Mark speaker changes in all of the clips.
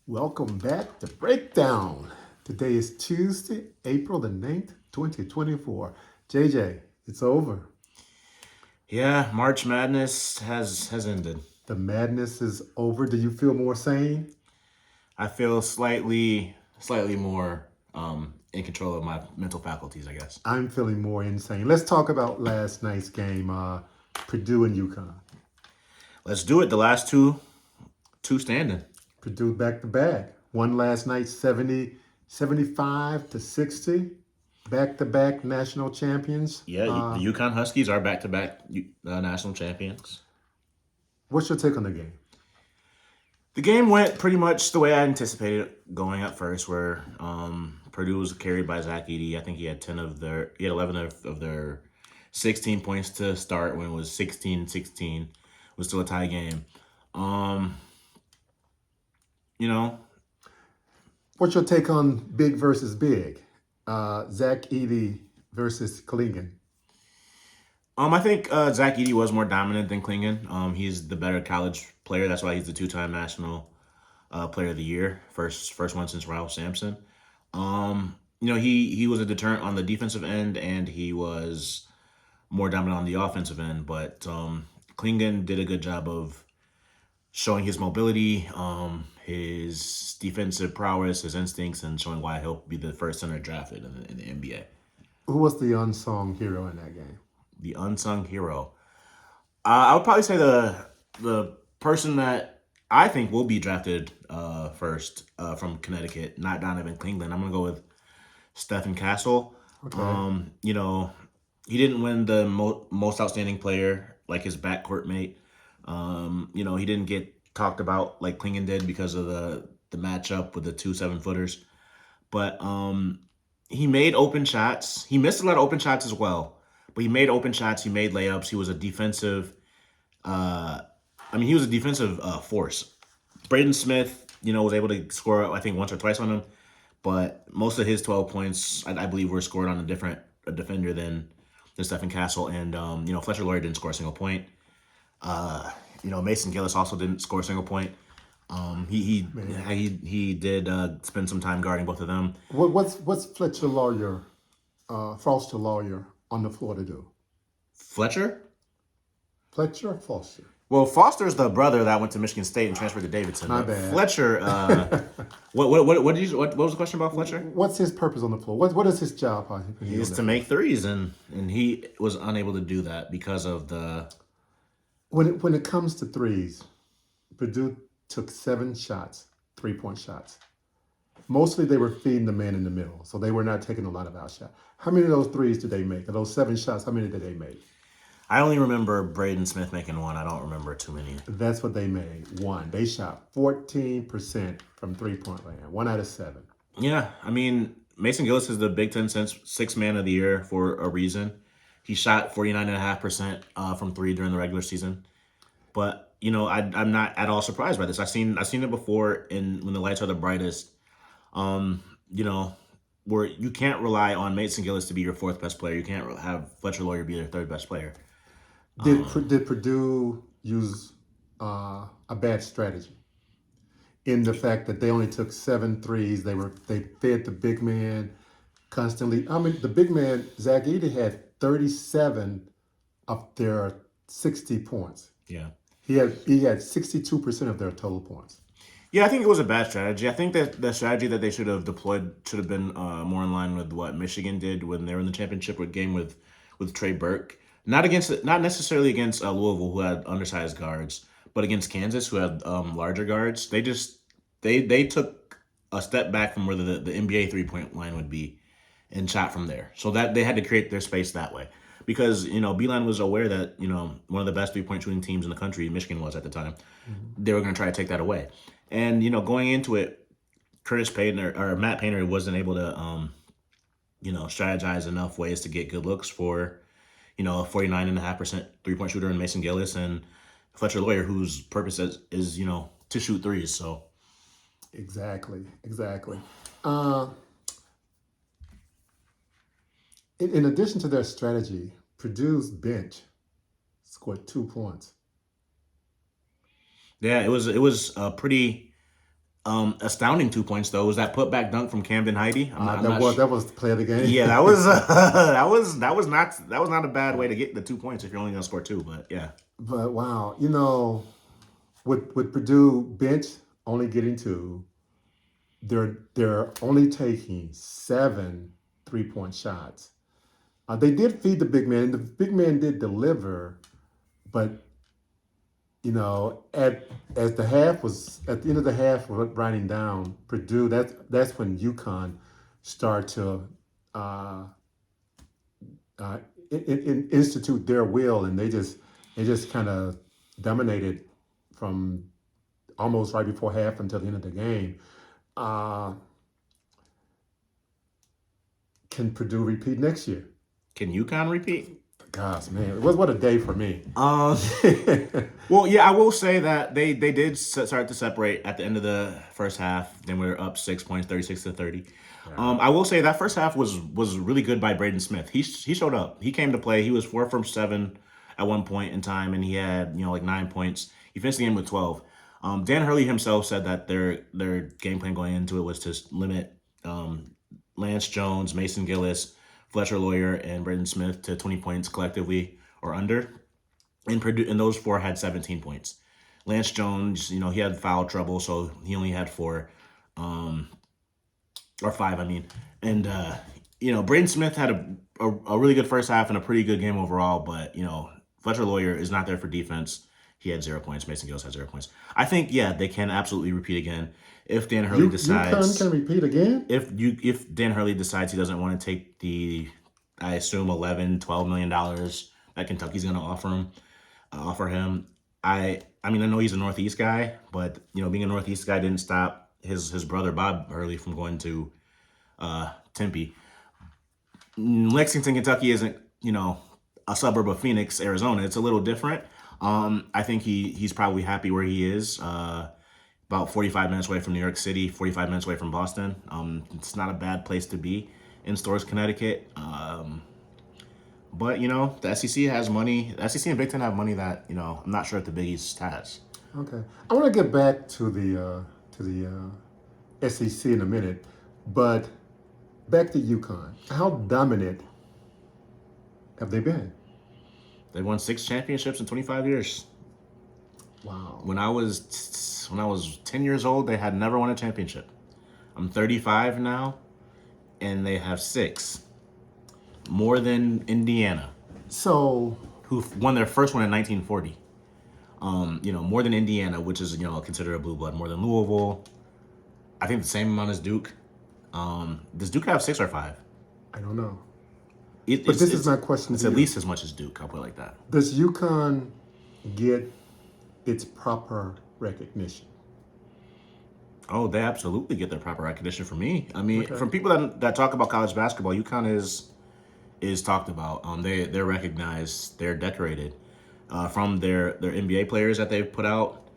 Speaker 1: Welcome back to Breakdown. Today is Tuesday, April the 9th, 2024. JJ, it's over.
Speaker 2: Yeah, March Madness has ended.
Speaker 1: The madness is over. Do you feel more sane?
Speaker 2: I feel slightly more in control of my mental faculties, I guess.
Speaker 1: I'm feeling more insane. Let's talk about last night's game, Purdue and UConn.
Speaker 2: Let's do it. The last two standing.
Speaker 1: Purdue back to back. One last night, 75 to 60. Back to back national champions.
Speaker 2: Yeah, the Yukon Huskies are back-to-back national champions.
Speaker 1: What's your take on the game?
Speaker 2: The game went pretty much the way I anticipated going at first, where Purdue was carried by Zach Edey. I think he had 11 of their 16 points to start when it was 16-16. It was still a tie game. Um, you know,
Speaker 1: What's your take on big versus big? Zach Edey versus Klingon.
Speaker 2: I think Zach Edey was more dominant than Klingon. He's the better college player. That's why he's the two-time national player of the year, first one since Ralph Sampson. He was a deterrent on the defensive end, and he was more dominant on the offensive end. But Klingon did a good job of showing his mobility, his defensive prowess, his instincts, and showing why he'll be the first center drafted in the NBA.
Speaker 1: Who was the unsung hero in that game?
Speaker 2: The unsung hero. I would probably say the person that I think will be drafted first from Connecticut, not Donovan Cleveland. I'm gonna go with Stephen Castle.
Speaker 1: Okay.
Speaker 2: He didn't win the most outstanding player like his backcourt mate. He didn't get talked about like Klingon did because of the matchup with the two 7-footers. But he made open shots. He missed a lot of open shots as well. But he made open shots. He made layups. He was a defensive. He was a defensive force. Braden Smith, was able to score I think once or twice on him, but most of his 12 points, I believe, were scored on a defender than Stephen Castle, and Fletcher Loyer didn't score a single point. Mason Gillis also didn't score a single point. He did spend some time guarding both of them.
Speaker 1: What's Fletcher Lawyer, Foster Lawyer on the floor to do?
Speaker 2: Fletcher?
Speaker 1: Fletcher or Foster?
Speaker 2: Well, Foster's the brother that went to Michigan State and transferred to Davidson.
Speaker 1: My bad.
Speaker 2: Fletcher, what was the question about Fletcher?
Speaker 1: What's his purpose on the floor? What is his job?
Speaker 2: He is to make threes, and he was unable to do that because of the.
Speaker 1: When it comes to threes, Purdue took 7 shots, 3-point shots. Mostly they were feeding the man in the middle, so they were not taking a lot of outshots. How many of those threes did they make? Of those 7 shots, how many did they make?
Speaker 2: I only remember Braden Smith making one. I don't remember too many.
Speaker 1: That's what they made. One. They shot 14% from 3-point land. 1 out of 7.
Speaker 2: Yeah, Mason Gillis is the Big Ten Sixth Man of the Year for a reason. He shot 49.5% from 3 during the regular season. But I'm not at all surprised by this. I've seen it before when the lights are the brightest. Where you can't rely on Mason Gillis to be your 4th best player. You can't have Fletcher Loyer be your 3rd best player.
Speaker 1: Did Purdue use a bad strategy in the fact that they only took 7 threes? They fed the big man constantly. The big man Zach Edey had 37 of their 60 points.
Speaker 2: Yeah.
Speaker 1: He had 62% of their total points.
Speaker 2: Yeah, I think it was a bad strategy. I think that the strategy that they should have deployed should have been more in line with what Michigan did when they were in the championship game with Trey Burke. Not necessarily against Louisville, who had undersized guards, but against Kansas, who had larger guards. They took a step back from where the NBA 3-point line would be, and shot from there. So that they had to create their space that way, because Beeline was aware that one of the best 3-point shooting teams in the country, Michigan was at the time, they were going to try to take that away. And going into it, Matt Painter wasn't able to strategize enough ways to get good looks for a 49.5% 3-point shooter in Mason Gillis and Fletcher Loyer, whose purpose is to shoot threes. So
Speaker 1: Exactly. In addition to their strategy, Purdue's bench scored 2 points.
Speaker 2: yeah, it was a pretty Astounding 2 points though was that putback dunk from Camden Heidi.
Speaker 1: That was the play of the game.
Speaker 2: Yeah, that was that was not a bad way to get the 2 points if you're only gonna score two. But yeah,
Speaker 1: But wow, with Purdue bench only getting two, they're only taking 7 3-point shots. They did feed the big man, and the big man did deliver, but at the end of the half, writing down Purdue. That's when UConn start to uh, uh, institute their will, and they just kind of dominated from almost right before half until the end of the game. Uh, can Purdue repeat next year?
Speaker 2: can UConn repeat?
Speaker 1: Gosh, man, what a day for me.
Speaker 2: Well, yeah, I will say that they did start to separate at the end of the first half. Then we were up 6 points, 36-30. I will say that first half was really good by Braden Smith. He showed up. He came to play. He was 4 from 7 at one point in time, and he had like 9 points. He finished the game with 12. Dan Hurley himself said that their game plan going into it was to limit Lance Jones, Mason Gillis, Fletcher Lawyer, and Braden Smith to 20 points collectively or under. And Purdue, and those four had 17 points. Lance Jones, he had foul trouble, so he only had 4, or 5, I mean. And Braden Smith had a really good first half and a pretty good game overall, but Fletcher Lawyer is not there for defense. He had 0 points. Mason Gillis had 0 points. I think they can absolutely repeat again if Dan Hurley decides.
Speaker 1: UConn can repeat again.
Speaker 2: If Dan Hurley decides he doesn't want to take the, I assume $11-12 million that Kentucky's going to offer him. I know he's a Northeast guy, but being a Northeast guy didn't stop his brother Bob Hurley from going to Tempe. Lexington, Kentucky isn't a suburb of Phoenix, Arizona. It's a little different. I think he's probably happy where he is. About 45 minutes away from New York City, 45 minutes away from Boston. It's not a bad place to be in Storrs, Connecticut. But the SEC has money. The SEC and Big Ten have money that I'm not sure if the Big East has.
Speaker 1: Okay, I want to get back to the SEC in a minute, but back to UConn. How dominant have they been?
Speaker 2: They won 6 championships in 25 years.
Speaker 1: Wow.
Speaker 2: When I was 10 years old, they had never won a championship. I'm 35 now, and they have 6. More than Indiana,
Speaker 1: So,
Speaker 2: who won their first one in 1940. More than Indiana, which is considered a blue blood. More than Louisville. I think the same amount as Duke. Does Duke have 6 or 5?
Speaker 1: I don't know.
Speaker 2: But
Speaker 1: this is my question
Speaker 2: It's
Speaker 1: to
Speaker 2: at
Speaker 1: you.
Speaker 2: least as much as Duke. I'll put it like that.
Speaker 1: Does UConn get its proper recognition?
Speaker 2: Oh, they absolutely get their proper recognition from me. I mean,
Speaker 1: Okay.
Speaker 2: from people that talk about college basketball, UConn is talked about. They're recognized. They're decorated. From their NBA players that they've put out,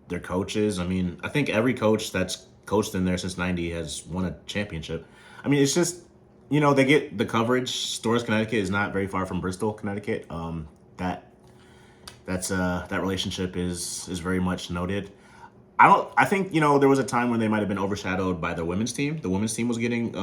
Speaker 2: their coaches. I mean, I think every coach that's coached in there since '90 has won a championship. I mean, it's just they get the coverage. Storrs, Connecticut is not very far from Bristol, Connecticut. That relationship is very much noted. I think there was a time when they might have been overshadowed by the women's team. The women's team was getting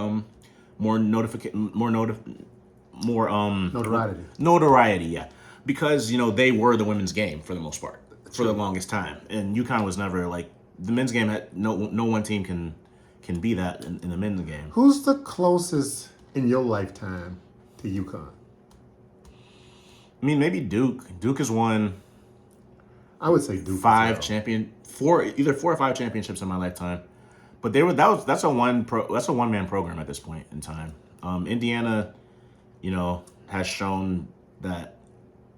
Speaker 2: notoriety. Notoriety, yeah, because they were the women's game for the most part for the longest time, and UConn was never like the men's game. Had no one team can be that in the men's game.
Speaker 1: Who's the closest in your lifetime to UConn?
Speaker 2: I mean, maybe Duke. Duke has won
Speaker 1: I would say Duke.
Speaker 2: either 4 or 5 championships in my lifetime. But that's a one man program at this point in time. Indiana, has shown that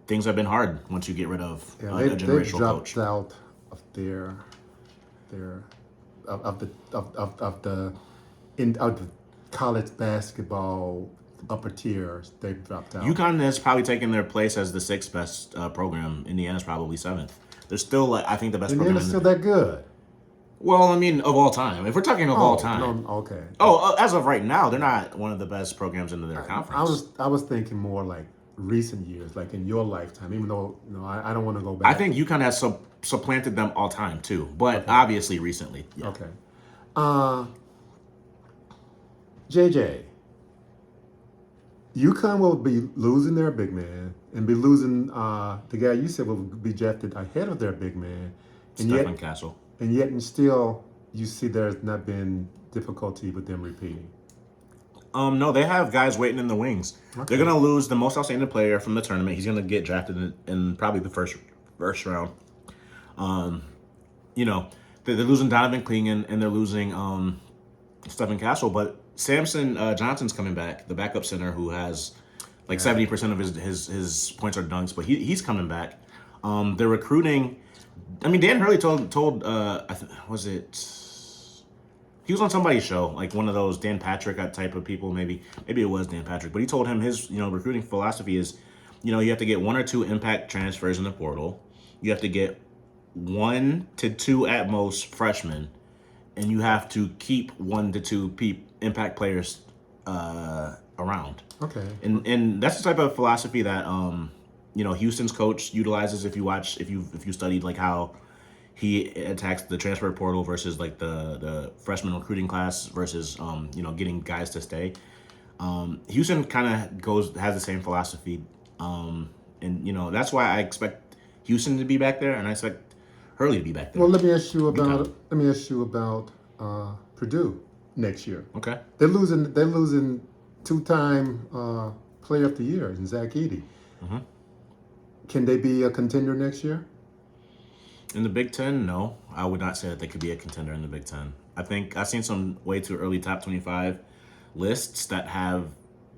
Speaker 2: things have been hard once you get rid of a
Speaker 1: They
Speaker 2: generational
Speaker 1: dropped
Speaker 2: coach.
Speaker 1: out of their of the college basketball upper tiers. They've dropped out.
Speaker 2: UConn has probably taken their place as the 6th best program. Indiana's probably 7th. They're still, I think, the best program.
Speaker 1: Indiana's still that good.
Speaker 2: Well, I mean, of all time. If we're talking of all time.
Speaker 1: No, okay.
Speaker 2: As of right now, they're not one of the best programs in their conference.
Speaker 1: I was thinking more like recent years, like in your lifetime. Even though I don't want to go back.
Speaker 2: I think UConn has supplanted them all time too, but obviously recently. Yeah.
Speaker 1: Okay. JJ, UConn will be losing their big man and be losing the guy you said will be drafted ahead of their big man, and
Speaker 2: Stephen Castle.
Speaker 1: and still you see there's not been difficulty with them repeating.
Speaker 2: No, they have guys waiting in the wings.
Speaker 1: Okay.
Speaker 2: They're gonna lose the most outstanding player from the tournament. He's gonna get drafted in probably the first round. You know, they're losing Donovan Clingan and they're losing Stephen Castle, but Samson Johnson's coming back, the backup center who has like 70% of his points are dunks, but he's coming back. They're recruiting. I mean, Dan Hurley told was it? He was on somebody's show, like one of those Dan Patrick type of people. Maybe it was Dan Patrick, but he told him his recruiting philosophy is, you have to get 1 or 2 impact transfers in the portal. You have to get 1 to 2 at most freshmen, and you have to keep 1 to 2 impact players around.
Speaker 1: Okay.
Speaker 2: And that's the type of philosophy that Houston's coach utilizes. If you studied like how he attacks the transfer portal versus like the freshman recruiting class versus getting guys to stay. Houston kind of has the same philosophy, and that's why I expect Houston to be back there, and I expect Hurley to be back there.
Speaker 1: Well, let me ask you about Purdue next year.
Speaker 2: Okay.
Speaker 1: They're losing 2-time Player of the Year in Zach Edey.
Speaker 2: Mm-hmm.
Speaker 1: Can they be a contender next year?
Speaker 2: In the Big Ten, no. I would not say that they could be a contender in the Big Ten. I think I've seen some way too early top 25 lists that have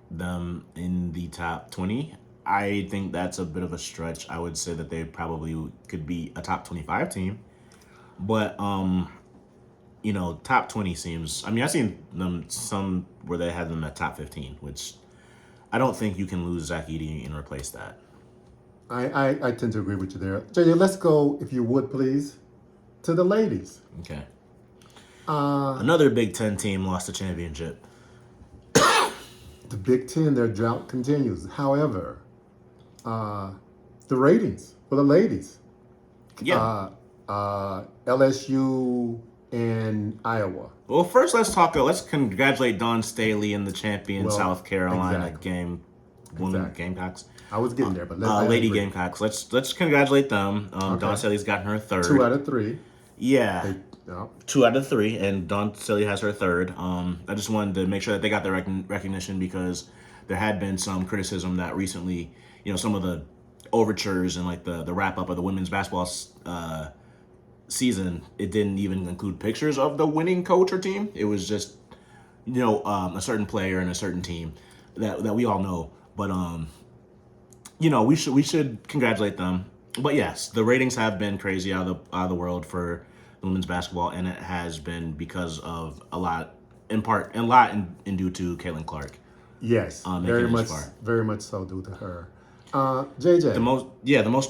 Speaker 2: them in the top 20. I think that's a bit of a stretch. I would say that they probably could be a top 25 team. But, top 20 seems... I mean, I've seen them some where they had them at top 15, which I don't think you can lose Zach Edey and replace that.
Speaker 1: I tend to agree with you there. JJ, let's go, if you would please, to the ladies.
Speaker 2: Okay. Another Big Ten team lost the championship.
Speaker 1: The Big Ten, their drought continues. However, the ratings for the ladies.
Speaker 2: Yeah.
Speaker 1: LSU and Iowa.
Speaker 2: Well, first let's congratulate Dawn Staley and the champion South Carolina
Speaker 1: exactly.
Speaker 2: Gamecocks.
Speaker 1: I was getting there, but
Speaker 2: Lady Gamecocks. Let's congratulate them. Dawn Staley's gotten her third.
Speaker 1: 2 out of 3.
Speaker 2: Yeah. 2 out of 3, and Dawn Staley has her third. I just wanted to make sure that they got the recognition because there had been some criticism that recently, some of the overtures and like the wrap up of the women's basketball season, it didn't even include pictures of the winning coach or team. It was just, a certain player and a certain team that we all know. But we should congratulate them. But yes, the ratings have been crazy out of the world for women's basketball, and it has been because of a lot due to Caitlin Clark.
Speaker 1: Yes, very much so due to her. JJ,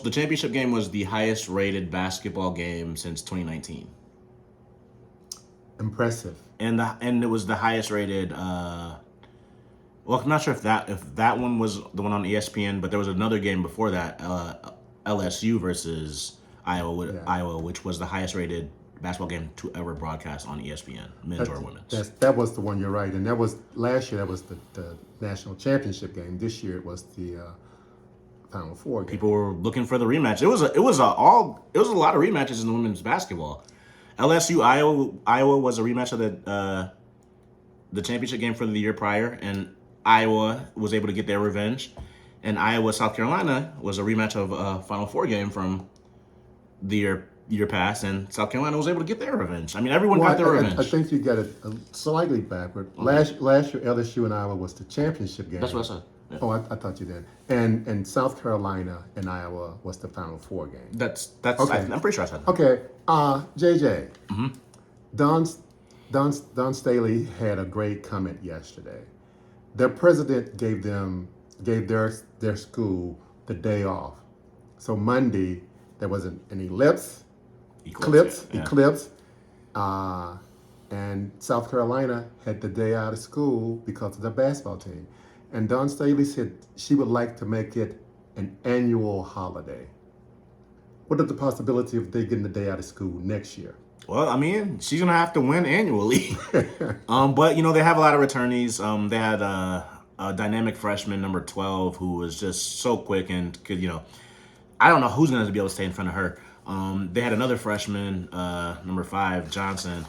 Speaker 2: the championship game was the highest rated basketball game since 2019.
Speaker 1: Impressive.
Speaker 2: And it was the highest rated. Well, I'm not sure if that one was the one on ESPN, but there was another game before that, LSU versus Iowa, which was the highest rated basketball game to ever broadcast on ESPN, men's or women's.
Speaker 1: That was the one, you're right, and that was last year. That was the national championship game. This year it was the Final Four game.
Speaker 2: People were looking for the rematch. It was a lot of rematches in the women's basketball. LSU Iowa was a rematch of the championship game from the year prior, and Iowa was able to get their revenge. And Iowa South Carolina was a rematch of a Final Four game from the year past, and South Carolina was able to get their revenge. I mean, everyone got their revenge.
Speaker 1: I think you got it slightly backward. Okay. Last year, LSU and Iowa was the championship game.
Speaker 2: That's what I said. Yeah.
Speaker 1: Oh, I thought you did. And South Carolina and Iowa was the Final Four game.
Speaker 2: That's okay. I'm pretty sure I said that.
Speaker 1: Okay, JJ.
Speaker 2: Mm-hmm.
Speaker 1: Dawn Staley had a great comment yesterday. Their president gave their school the day off. So Monday there was an eclipse, and South Carolina had the day out of school because of the basketball team. And Dawn Staley said she would like to make it an annual holiday. What are the possibility of they getting the day out of school next year?
Speaker 2: Well, I mean, she's gonna have to win annually. But they have a lot of returnees. They had a dynamic freshman, number 12, who was just so quick and could, I don't know who's gonna be able to stay in front of her. They had another freshman, number 5, Johnson.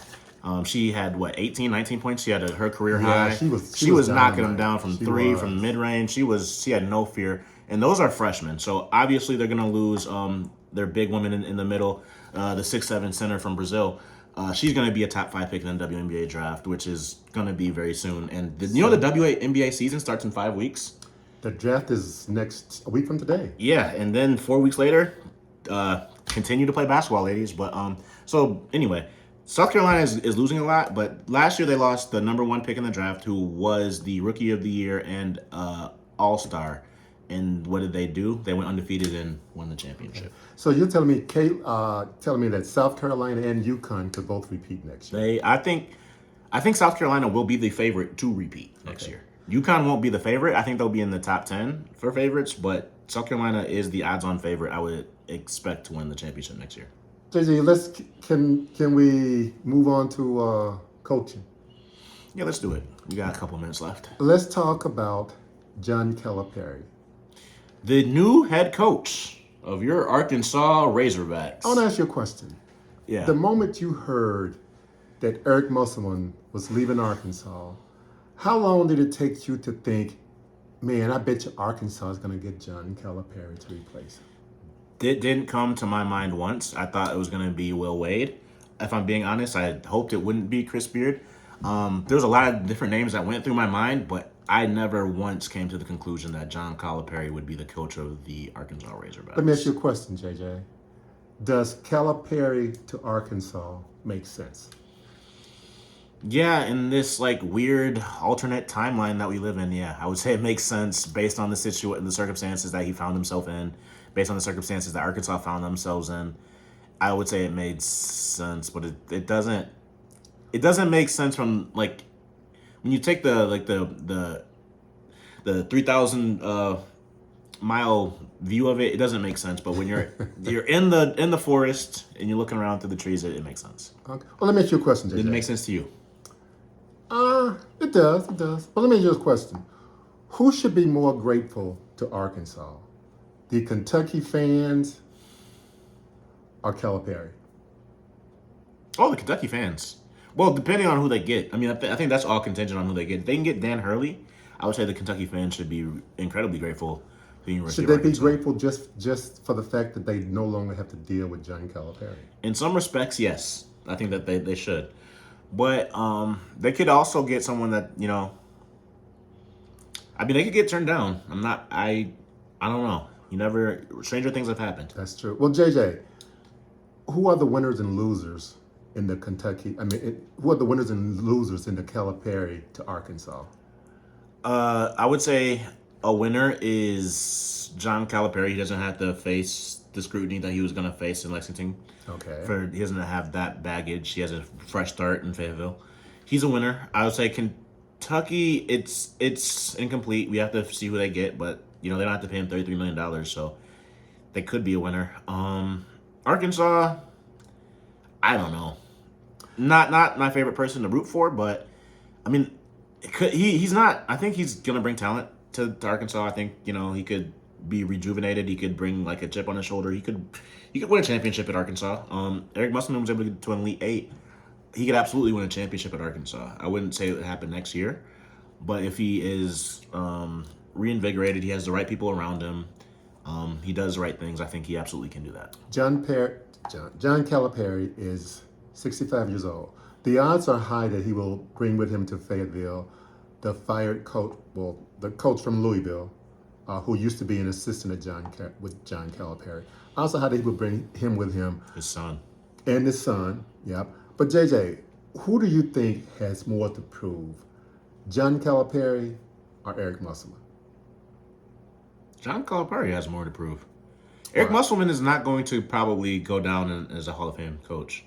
Speaker 2: She had 18, 19 points. She had her career high.
Speaker 1: She was
Speaker 2: knocking them
Speaker 1: dynamite.
Speaker 2: down from
Speaker 1: She
Speaker 2: three,
Speaker 1: was.
Speaker 2: from mid range. She had no fear. And those are freshmen, so obviously they're gonna lose their big woman in the middle, the 6'7" center from Brazil. She's going to be a top 5 pick in the WNBA draft, which is going to be very soon. And the WNBA season starts in 5 weeks.
Speaker 1: The draft is a week from today.
Speaker 2: Yeah, and then 4 weeks later, continue to play basketball, ladies. But so anyway, South Carolina is losing a lot. But last year they lost the number 1 pick in the draft, who was the Rookie of the Year and All-Star. And what did they do? They went undefeated and won the championship.
Speaker 1: So you're telling me, telling me that South Carolina and UConn could both repeat next year?
Speaker 2: I think South Carolina will be the favorite to repeat next year. UConn won't be the favorite. I think they'll be in the top 10 for favorites, but South Carolina is the odds-on favorite. I would expect to win the championship next year.
Speaker 1: JJ, can we move on to coaching?
Speaker 2: Yeah, let's do it. We got a couple minutes left.
Speaker 1: Let's talk about John Calipari.
Speaker 2: The new head coach of your Arkansas Razorbacks.
Speaker 1: I want to ask you a question.
Speaker 2: Yeah.
Speaker 1: The moment you heard that Eric Musselman was leaving Arkansas, how long did it take you to think, man, I bet you Arkansas is going to get John Calipari to replace him?
Speaker 2: It didn't come to my mind once. I thought it was going to be Will Wade. If I'm being honest, I hoped it wouldn't be Chris Beard. There was a lot of different names that went through my mind, but I never once came to the conclusion that John Calipari would be the coach of the Arkansas Razorbacks.
Speaker 1: Let me ask you a question, JJ. Does Calipari to Arkansas make sense?
Speaker 2: Yeah, in this weird alternate timeline that we live in, yeah, I would say it makes sense based on the circumstances that he found himself in, based on the circumstances that Arkansas found themselves in. I would say it made sense, but it doesn't make sense from when you take the 3,000 mile view of it, it doesn't make sense. But when you're in the forest and you're looking around through the trees, it makes sense.
Speaker 1: Okay. Well, let me ask you a question, JJ.
Speaker 2: Did it make sense to you?
Speaker 1: It does. But let me ask you a question. Who should be more grateful to Arkansas? The Kentucky fans or Calipari?
Speaker 2: Oh, the Kentucky fans. Well, depending on who they get. I mean, I think that's all contingent on who they get. If they can get Dan Hurley, I would say the Kentucky fans should be incredibly grateful to the University
Speaker 1: Should
Speaker 2: of
Speaker 1: they be
Speaker 2: Arkansas.
Speaker 1: grateful just for the fact that they no longer have to deal with John Calipari?
Speaker 2: In some respects, yes. I think that they should. But they could also get someone that, I mean, they could get turned down. I don't know. Stranger things have happened.
Speaker 1: That's true. Well, JJ, who are the winners and losers in the who are the winners and losers in the Calipari to Arkansas?
Speaker 2: I would say a winner is John Calipari. He doesn't have to face the scrutiny that he was going to face in Lexington.
Speaker 1: Okay.
Speaker 2: He doesn't have that baggage. He has a fresh start in Fayetteville. He's a winner. I would say Kentucky, it's incomplete. We have to see who they get, but they don't have to pay him $33 million, so they could be a winner. Arkansas, I don't know. Not my favorite person to root for, but I mean, he's not. I think he's gonna bring talent to Arkansas. I think he could be rejuvenated. He could bring a chip on his shoulder. He could win a championship at Arkansas. Eric Musselman was able to get to an Elite Eight. He could absolutely win a championship at Arkansas. I wouldn't say it would happen next year, but if he is reinvigorated, he has the right people around him. He does the right things. I think he absolutely can do that.
Speaker 1: John Calipari is 65 years old. The odds are high that he will bring with him to Fayetteville the fired coach, the coach from Louisville, who used to be an assistant at with John Calipari. Also, how he would bring him with him.
Speaker 2: His son.
Speaker 1: And his son, yep. But JJ, who do you think has more to prove, John Calipari or Eric Musselman?
Speaker 2: John Calipari has more to prove. Eric Musselman is not going to probably go down as a Hall of Fame coach.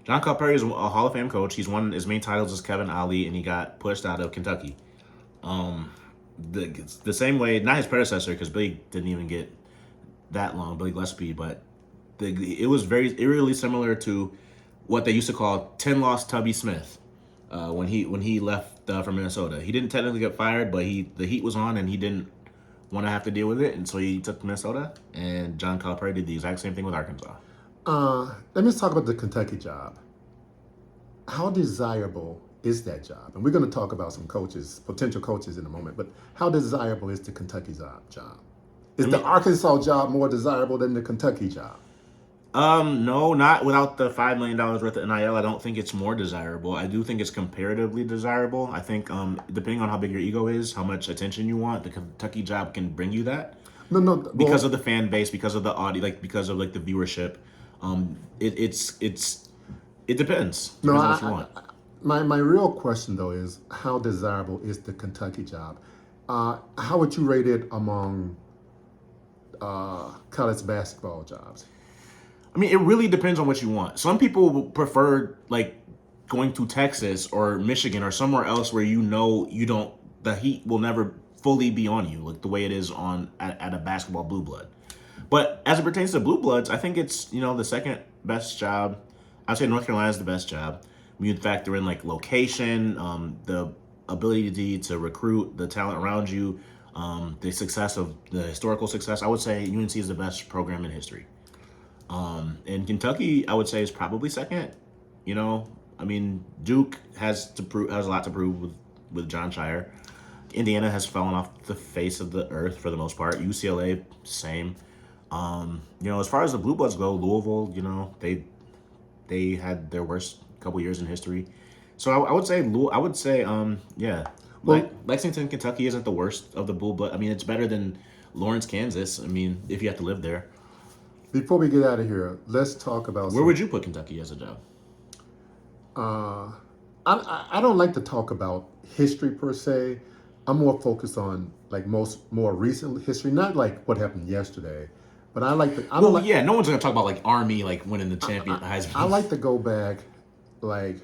Speaker 2: John Calipari is a Hall of Fame coach. He's won as many titles as Kevin Ollie, and he got pushed out of Kentucky. The same way, not his predecessor, because Billy didn't even get that long, Billy Gillespie, but it was very eerily similar to what they used to call 10-loss Tubby Smith when he left from Minnesota. He didn't technically get fired, but the heat was on and he didn't want to have to deal with it, and so he took Minnesota. And John Calipari did the exact same thing with Arkansas.
Speaker 1: Let me talk about the Kentucky job. How desirable is that job? And we're going to talk about some coaches, potential coaches in a moment, but how desirable is the Kentucky job? Is the Arkansas job more desirable than the Kentucky job?
Speaker 2: No, not without the $5 million worth of NIL. I don't think it's more desirable. I do think it's comparatively desirable. I think depending on how big your ego is, how much attention you want, the Kentucky job can bring you that.
Speaker 1: No,
Speaker 2: because of the fan base, because of the audience, like because of like the viewership. It depends.
Speaker 1: No,
Speaker 2: Depends on what you want.
Speaker 1: My real question though is how desirable is the Kentucky job? How would you rate it among college basketball jobs?
Speaker 2: I mean, it really depends on what you want. Some people prefer like going to Texas or Michigan or somewhere else where you don't the heat will never fully be on you like the way it is at a basketball blue blood. But as it pertains to blue bloods, I think it's the second best job. I'd say North Carolina is the best job. When you factor in like location, the ability to recruit, the talent around you, the success of the historical success, I would say UNC is the best program in history. And Kentucky, I would say, is probably second. I mean, Duke has a lot to prove with John Shire. Indiana has fallen off the face of the earth for the most part. UCLA, same. As far as the blue bloods go, Louisville, they had their worst couple years in history. So I would say, yeah. Well, Lexington, Kentucky isn't the worst of the blue blood. I mean, it's better than Lawrence, Kansas. I mean, if you have to live there.
Speaker 1: Before we get out of here, let's talk about
Speaker 2: where would you put Kentucky as a job?
Speaker 1: I don't like to talk about history per se. I'm more focused on like more recent history, not like what happened yesterday. But I like to.
Speaker 2: No one's gonna talk about like Army like winning the champion Heisman.
Speaker 1: I like to go back like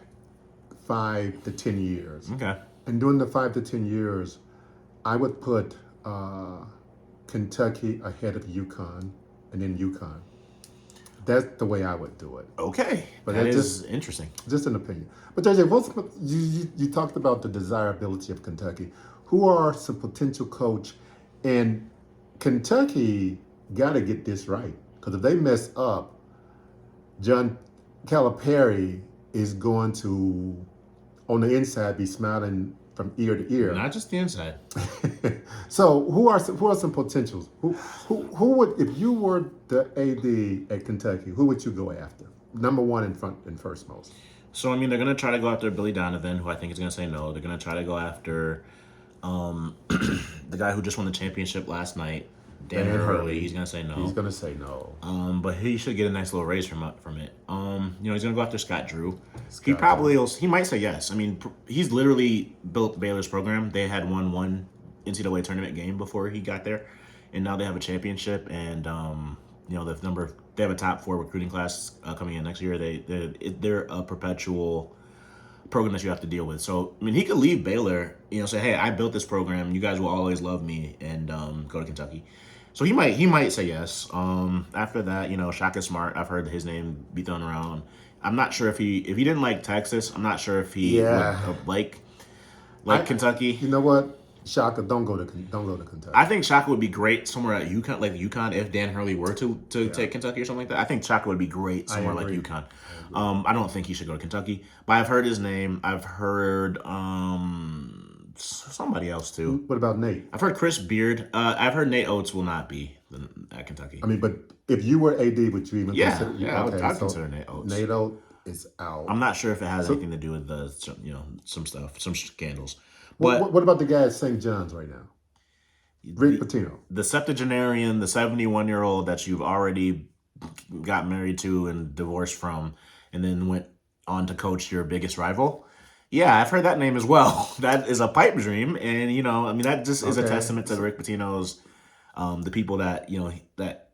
Speaker 1: 5 to 10 years.
Speaker 2: Okay.
Speaker 1: And during the 5 to 10 years, I would put Kentucky ahead of UConn, and then UConn. That's the way I would do it.
Speaker 2: Okay, but that is interesting.
Speaker 1: Just an opinion. But JJ, you talked about the desirability of Kentucky. Who are some potential coach? And Kentucky got to get this right, because if they mess up, John Calipari is going to, on the inside, be smiling from ear to ear.
Speaker 2: Not just the inside.
Speaker 1: So who are some potentials? Who would, if you were the AD at Kentucky, who would you go after? Number one in first most.
Speaker 2: So I mean, they're gonna try to go after Billy Donovan, who I think is gonna say no. They're gonna try to go after the guy who just won the championship last night, Dan Hurley. He's gonna say no.
Speaker 1: He's gonna say no.
Speaker 2: But he should get a nice little raise from it. He's gonna go after Scott Drew. He might say yes. I mean, he's literally built Baylor's program. They had won one NCAA tournament game before he got there, and now they have a championship. And they have a top 4 recruiting class coming in next year. They're a perpetual program that you have to deal with. So I mean, he could leave Baylor, say, hey, I built this program. You guys will always love me, and go to Kentucky. So he might say yes. After that, Shaka Smart, I've heard his name be thrown around. I'm not sure if he didn't like Texas. I'm not sure if he would like Kentucky.
Speaker 1: You know what? Shaka, don't go to Kentucky.
Speaker 2: I think Shaka would be great somewhere at UConn, like UConn, if Dan Hurley were to take Kentucky or something like that. I think Shaka would be great somewhere like UConn. I don't think he should go to Kentucky, but I've heard his name. I've heard somebody else too.
Speaker 1: What about Nate?
Speaker 2: I've heard Chris Beard. I've heard Nate Oates will not be at Kentucky.
Speaker 1: I mean, but if you were AD, would you even consider?
Speaker 2: Yeah, I'd consider Nate Oates.
Speaker 1: Nate Oates is out.
Speaker 2: I'm not sure if it has anything to do with some stuff, some scandals. But
Speaker 1: what about the guy at St. John's right now? Rick Pitino.
Speaker 2: The septuagenarian, the 71-year-old that you've already got married to and divorced from, and then went on to coach your biggest rival. Yeah, I've heard that name as well. That is a pipe dream, and that just is a testament to Rick Pitino's, the people that that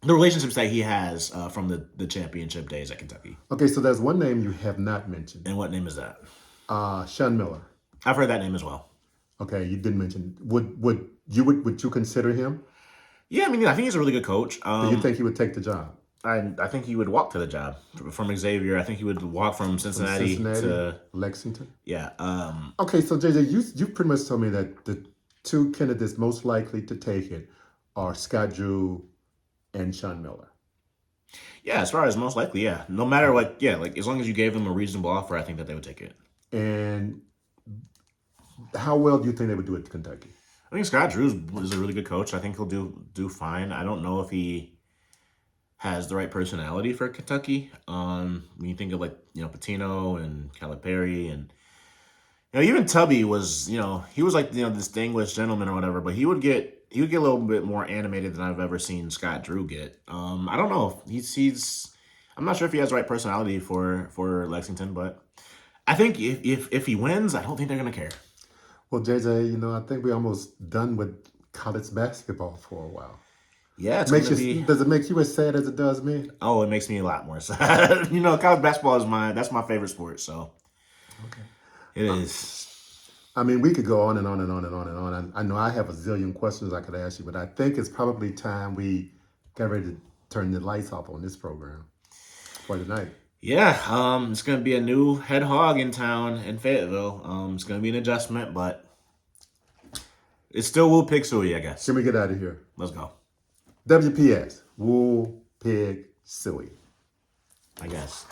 Speaker 2: the relationships that he has from the championship days at Kentucky.
Speaker 1: Okay, so there's one name you have not mentioned.
Speaker 2: And what name is that?
Speaker 1: Sean Miller.
Speaker 2: I've heard that name as well.
Speaker 1: Okay, you didn't mention. Would you consider him?
Speaker 2: Yeah, I mean, I think he's a really good coach.
Speaker 1: Do you think he would take the job
Speaker 2: I think he would walk to the job from Xavier. I think he would walk from
Speaker 1: from
Speaker 2: Cincinnati
Speaker 1: Cincinnati,
Speaker 2: to
Speaker 1: Lexington?
Speaker 2: yeah.
Speaker 1: Okay, so JJ, you pretty much told me that the two candidates most likely to take it are Scott Drew and Sean Miller.
Speaker 2: Yeah, as far as most likely, yeah. No matter what, yeah, like as long as you gave them a reasonable offer, I think that they would take it.
Speaker 1: And how well do you think they would do at Kentucky?
Speaker 2: I think Scott Drew is a really good coach. I think he'll do fine. I don't know if he has the right personality for Kentucky. When you think of like Patino and Calipari and even Tubby was he was like distinguished gentleman or whatever, but he would get a little bit more animated than I've ever seen Scott Drew get. I don't know if he's I'm not sure if he has the right personality for Lexington, but I think if he wins, I don't think they're gonna care.
Speaker 1: Well, JJ, I think we're almost done with college basketball for a while.
Speaker 2: Yeah, it's
Speaker 1: Makes
Speaker 2: gonna
Speaker 1: you
Speaker 2: be.
Speaker 1: does it make you as sad as it does me?
Speaker 2: Oh, it makes me a lot more sad. College basketball is that's my favorite sport, so
Speaker 1: Okay.
Speaker 2: it is.
Speaker 1: I mean, we could go on and on and on and on and on. I know I have a zillion questions I could ask you, but I think it's probably time we get ready to turn the lights off on this program for tonight.
Speaker 2: Yeah, it's gonna be a new head hog in town in Fayetteville. It's gonna be an adjustment, but it's still Woo Pig Suey, I guess.
Speaker 1: Can we get out of here?
Speaker 2: Let's go.
Speaker 1: WPS, Wool Pig Suey.
Speaker 2: I guess.